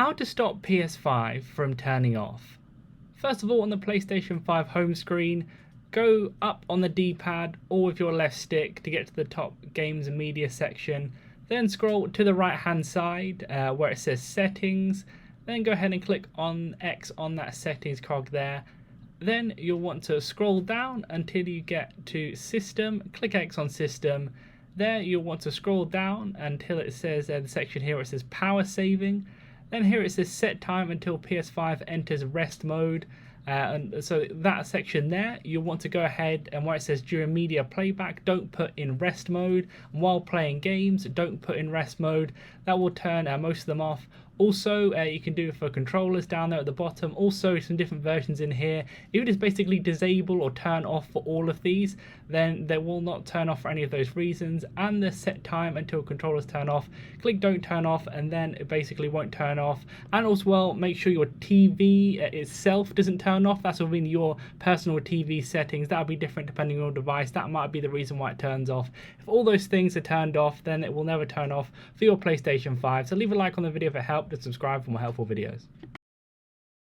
How to stop PS5 from turning off. First of all, on the PlayStation 5 home screen, go up on the D-pad or with your left stick to get to the top games and media section. Then scroll to the right hand side where it says settings. Then go ahead and click on X on that settings cog there. Then you'll want to scroll down until you get to system. Click X on system. There you'll want to scroll down until it says the section here where it says power saving. Then here it says set time until PS5 enters rest mode. And so that section there, you'll want to go ahead and where it says during media playback, don't put in rest mode. And while playing games, don't put in rest mode. That will turn most of them off. Also, you can do it for controllers down there at the bottom. Also, some different versions in here. If you just basically disable or turn off for all of these, then they will not turn off for any of those reasons. And the set time until controllers turn off. Click don't turn off and then it basically won't turn off. And also, well, make sure your TV itself doesn't turn off. That's within your personal TV settings. That'll be different depending on your device. That might be the reason why it turns off. If all those things are turned off, then it will never turn off for your PlayStation 5. So leave a like on the video if it helped and subscribe for more helpful videos.